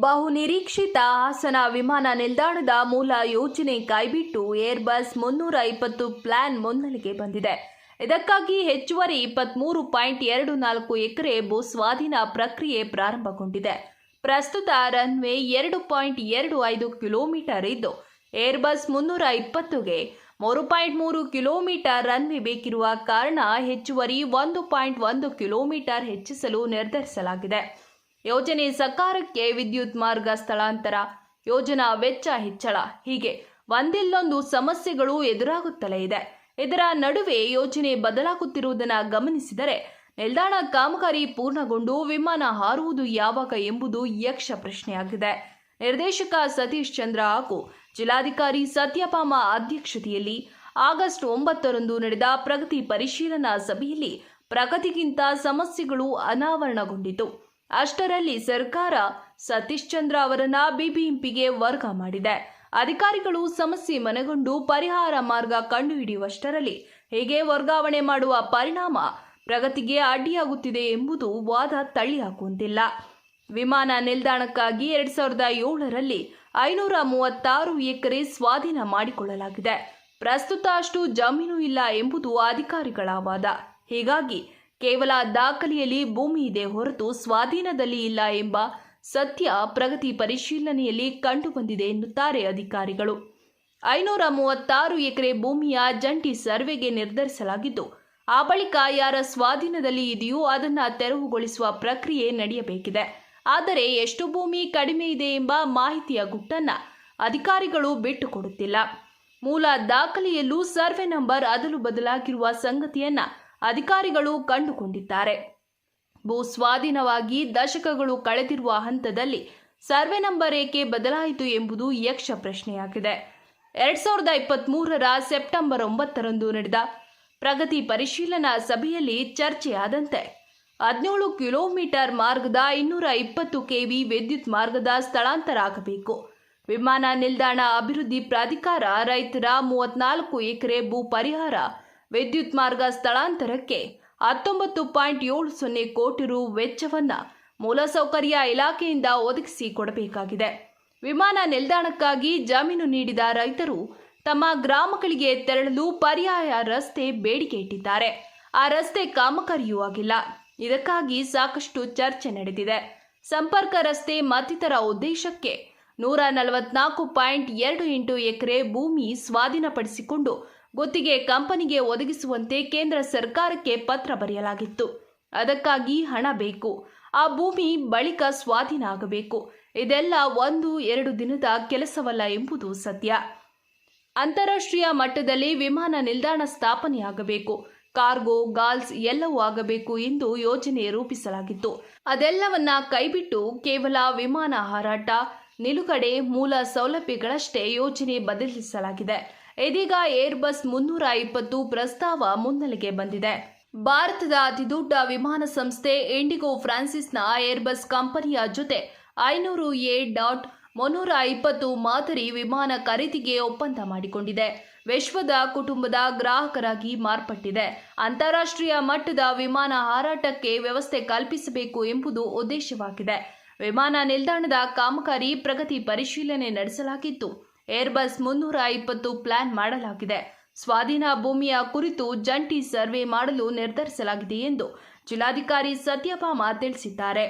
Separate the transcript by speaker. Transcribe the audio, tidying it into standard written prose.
Speaker 1: ಬಹುನಿರೀಕ್ಷಿತ ಹಾಸನ ವಿಮಾನ ನಿಲ್ದಾಣದ ಮೂಲ ಯೋಜನೆ ಕೈಬಿಟ್ಟು ಏರ್ಬಸ್ 320 ಪ್ಲಾನ್ ಮುನ್ನೆಲೆಗೆ ಬಂದಿದೆ. ಇದಕ್ಕಾಗಿ ಹೆಚ್ಚುವರಿ 23.24 ಎಕರೆ ಭೂ ಸ್ವಾಧೀನ ಪ್ರಕ್ರಿಯೆ ಪ್ರಾರಂಭಗೊಂಡಿದೆ. ಪ್ರಸ್ತುತ ರನ್ವೇ 2.25 ಕಿಲೋಮೀಟರ್ ಇದ್ದು ಏರ್ಬಸ್ 320ಗೆ 3.3 ಕಿಲೋಮೀಟರ್ ರನ್ವೇ ಬೇಕಿರುವ ಕಾರಣ ಹೆಚ್ಚುವರಿ 1.1 ಕಿಲೋಮೀಟರ್ ಹೆಚ್ಚಿಸಲು ನಿರ್ಧರಿಸಲಾಗಿದೆ. ಯೋಜನೆ ಸಕಾರಕ್ಕೆ ವಿದ್ಯುತ್ ಮಾರ್ಗ ಸ್ಥಳಾಂತರ, ಯೋಜನಾ ವೆಚ್ಚ ಹೆಚ್ಚಳ ಹೀಗೆ ಒಂದಿಲ್ಲೊಂದು ಸಮಸ್ಯೆಗಳು ಎದುರಾಗುತ್ತಲೇ ಇದೆ. ಇದರ ನಡುವೆ ಯೋಜನೆ ಬದಲಾಗುತ್ತಿರುವುದನ್ನು ಗಮನಿಸಿದರೆ ನಿಲ್ದಾಣ ಕಾಮಗಾರಿ ಪೂರ್ಣಗೊಂಡು ವಿಮಾನ ಹಾರುವುದು ಯಾವಾಗ ಎಂಬುದು ಯಕ್ಷ ಪ್ರಶ್ನೆಯಾಗಿದೆ. ನಿರ್ದೇಶಕ ಸತೀಶ್ ಚಂದ್ರ ಹಾಗೂ ಜಿಲ್ಲಾಧಿಕಾರಿ ಸತ್ಯಭಾಮ ಅಧ್ಯಕ್ಷತೆಯಲ್ಲಿ ಆಗಸ್ಟ್ 9ರಂದು ನಡೆದ ಪ್ರಗತಿ ಪರಿಶೀಲನಾ ಸಭೆಯಲ್ಲಿ ಪ್ರಗತಿಗಿಂತ ಸಮಸ್ಯೆಗಳು ಅನಾವರಣಗೊಂಡಿತು. ಅಷ್ಟರಲ್ಲಿ ಸರ್ಕಾರ ಸತೀಶ್ ಚಂದ್ರ ಅವರನ್ನ ಬಿಬಿಎಂಪಿಗೆ ವರ್ಗ ಮಾಡಿದೆ. ಅಧಿಕಾರಿಗಳು ಸಮಸ್ಯೆ ಮನಗೊಂಡು ಪರಿಹಾರ ಮಾರ್ಗ ಕಂಡುಹಿಡಿಯುವಷ್ಟರಲ್ಲಿ ಹೇಗೆ ವರ್ಗಾವಣೆ ಮಾಡುವ ಪರಿಣಾಮ ಪ್ರಗತಿಗೆ ಅಡ್ಡಿಯಾಗುತ್ತಿದೆ ಎಂಬುದು ವಾದ ತಳ್ಳಿಹಾಕುವಂತಿಲ್ಲ. ವಿಮಾನ ನಿಲ್ದಾಣಕ್ಕಾಗಿ 2007ರಲ್ಲಿ 536 ಎಕರೆ ಸ್ವಾಧೀನ ಮಾಡಿಕೊಳ್ಳಲಾಗಿದೆ. ಪ್ರಸ್ತುತ ಅಷ್ಟು ಜಮೀನು ಇಲ್ಲ ಎಂಬುದು ಅಧಿಕಾರಿಗಳ ವಾದ. ಹೀಗಾಗಿ ಕೇವಲ ದಾಖಲೆಯಲ್ಲಿ ಭೂಮಿ ಇದೆ ಹೊರತು ಸ್ವಾಧೀನದಲ್ಲಿ ಇಲ್ಲ ಎಂಬ ಸತ್ಯ ಪ್ರಗತಿ ಪರಿಶೀಲನೆಯಲ್ಲಿ ಕಂಡುಬಂದಿದೆ ಎನ್ನುತ್ತಾರೆ ಅಧಿಕಾರಿಗಳು. 536 ಎಕರೆ ಭೂಮಿಯ ಜಂಟಿ ಸರ್ವೆಗೆ ನಿರ್ಧರಿಸಲಾಗಿದ್ದು, ಆ ಬಳಿಕ ಯಾರ ಸ್ವಾಧೀನದಲ್ಲಿ ಇದೆಯೋ ಅದನ್ನು ತೆರವುಗೊಳಿಸುವ ಪ್ರಕ್ರಿಯೆ ನಡೆಯಬೇಕಿದೆ. ಆದರೆ ಎಷ್ಟು ಭೂಮಿ ಕಡಿಮೆ ಇದೆ ಎಂಬ ಮಾಹಿತಿಯ ಗುಟ್ಟನ್ನು ಅಧಿಕಾರಿಗಳು ಬಿಟ್ಟುಕೊಡುತ್ತಿಲ್ಲ. ಮೂಲ ದಾಖಲೆಯಲ್ಲೂ ಸರ್ವೆ ನಂಬರ್ ಅದಲು ಬದಲಾಗಿರುವ ಸಂಗತಿಯನ್ನ ಅಧಿಕಾರಿಗಳು ಕಂಡುಕೊಂಡಿದ್ದಾರೆ. ಭೂ ಸ್ವಾಧೀನವಾಗಿ ದಶಕಗಳು ಕಳೆದಿರುವ ಹಂತದಲ್ಲಿ ಸರ್ವೆ ನಂಬರ್ ಏಕೆ ಬದಲಾಯಿತು ಎಂಬುದು ಯಕ್ಷ ಪ್ರಶ್ನೆಯಾಗಿದೆ. 2023ರ ಸೆಪ್ಟೆಂಬರ್ 9ರಂದು ನಡೆದ ಪ್ರಗತಿ ಪರಿಶೀಲನಾ ಸಭೆಯಲ್ಲಿ ಚರ್ಚೆಯಾದಂತೆ 17 ಕಿಲೋಮೀಟರ್ ಮಾರ್ಗದ 220 ಕೆವಿ ವಿದ್ಯುತ್ ಮಾರ್ಗದ ಸ್ಥಳಾಂತರ ಆಗಬೇಕು. ವಿಮಾನ ನಿಲ್ದಾಣ ಅಭಿವೃದ್ಧಿ ಪ್ರಾಧಿಕಾರ ರೈತರ 34 ಎಕರೆ ಭೂ ಪರಿಹಾರ, ವಿದ್ಯುತ್ ಮಾರ್ಗ ಸ್ಥಳಾಂತರಕ್ಕೆ 19.70 ಕೋಟಿ ರು ವೆಚ್ಚವನ್ನು ಮೂಲಸೌಕರ್ಯ ಇಲಾಖೆಯಿಂದ ಒದಗಿಸಿ ಕೊಡಬೇಕಾಗಿದೆ. ವಿಮಾನ ನಿಲ್ದಾಣಕ್ಕಾಗಿ ಜಮೀನು ನೀಡಿದ ರೈತರು ತಮ್ಮ ಗ್ರಾಮಗಳಿಗೆ ತೆರಳಲು ಪರ್ಯಾಯ ರಸ್ತೆ ಬೇಡಿಕೆ ಇಟ್ಟಿದ್ದಾರೆ. ಆ ರಸ್ತೆ ಕಾಮಗಾರಿಯೂ ಆಗಿಲ್ಲ. ಇದಕ್ಕಾಗಿ ಸಾಕಷ್ಟು ಚರ್ಚೆ ನಡೆದಿದೆ. ಸಂಪರ್ಕ ರಸ್ತೆ ಮತ್ತಿತರ ಉದ್ದೇಶಕ್ಕೆ 144.28 ಎಕರೆ ಭೂಮಿ ಸ್ವಾಧೀನಪಡಿಸಿಕೊಂಡು ಗುತ್ತಿಗೆ ಕಂಪನಿಗೆ ಒದಗಿಸುವಂತೆ ಕೇಂದ್ರ ಸರ್ಕಾರಕ್ಕೆ ಪತ್ರ ಬರೆಯಲಾಗಿತ್ತು. ಅದಕ್ಕಾಗಿ ಹಣ ಬೇಕು. ಆ ಭೂಮಿ ಬಳಿಕ ಸ್ವಾಧೀನ ಆಗಬೇಕು. ಇದೆಲ್ಲ 1-2 ದಿನದ ಕೆಲಸವಲ್ಲ ಎಂಬುದು ಸತ್ಯ. ಅಂತಾರಾಷ್ಟ್ರೀಯ ಮಟ್ಟದಲ್ಲಿ ವಿಮಾನ ನಿಲ್ದಾಣ ಸ್ಥಾಪನೆಯಾಗಬೇಕು. ಕಾರ್ಗೋ, ಗಾಲ್ಸ್ ಎಲ್ಲವೂ ಆಗಬೇಕು ಎಂದು ಯೋಜನೆ ರೂಪಿಸಲಾಗಿತ್ತು. ಅದೆಲ್ಲವನ್ನ ಕೈಬಿಟ್ಟು ಕೇವಲ ವಿಮಾನ ಹಾರಾಟ, ನಿಲುಗಡೆ, ಮೂಲ ಸೌಲಭ್ಯಗಳಷ್ಟೇ ಯೋಜನೆ ಬದಲಿಸಲಾಗಿದೆ. ಇದೀಗ ಏರ್ಬಸ್ 320 ಪ್ರಸ್ತಾವ ಮುನ್ನೆಲೆಗೆ ಬಂದಿದೆ. ಭಾರತದ ಅತಿದೊಡ್ಡ ವಿಮಾನ ಸಂಸ್ಥೆ ಇಂಡಿಗೋ ಫ್ರಾನ್ಸಿಸ್ನ ಏರ್ಬಸ್ ಕಂಪನಿಯ ಜೊತೆ 500A.320 ಮಾದರಿ ವಿಮಾನ ಖರೀದಿಗೆ ಒಪ್ಪಂದ ಮಾಡಿಕೊಂಡಿದೆ. ವಿಶ್ವದ ಕುಟುಂಬದ ಗ್ರಾಹಕರಾಗಿ ಮಾರ್ಪಟ್ಟಿದೆ. ಅಂತಾರಾಷ್ಟ್ರೀಯ ಮಟ್ಟದ ವಿಮಾನ ಹಾರಾಟಕ್ಕೆ ವ್ಯವಸ್ಥೆ ಕಲ್ಪಿಸಬೇಕು ಎಂಬುದು ಉದ್ದೇಶವಾಗಿದೆ. ವಿಮಾನ ನಿಲ್ದಾಣದ ಕಾಮಗಾರಿ ಪ್ರಗತಿ ಪರಿಶೀಲನೆ ನಡೆಸಲಾಗಿದ್ದು, ಏರ್ಬಸ್ 320 ಪ್ಲಾನ್ ಮಾಡಲಾಗಿದೆ. ಸ್ವಾಧೀನ ಭೂಮಿಯ ಕುರಿತು ಜಂಟಿ ಸರ್ವೆ ಮಾಡಲು ನಿರ್ಧರಿಸಲಾಗಿದೆ ಎಂದು ಜಿಲ್ಲಾಧಿಕಾರಿ ಸತ್ಯಭಾಮ ತಿಳಿಸಿದ್ದಾರೆ.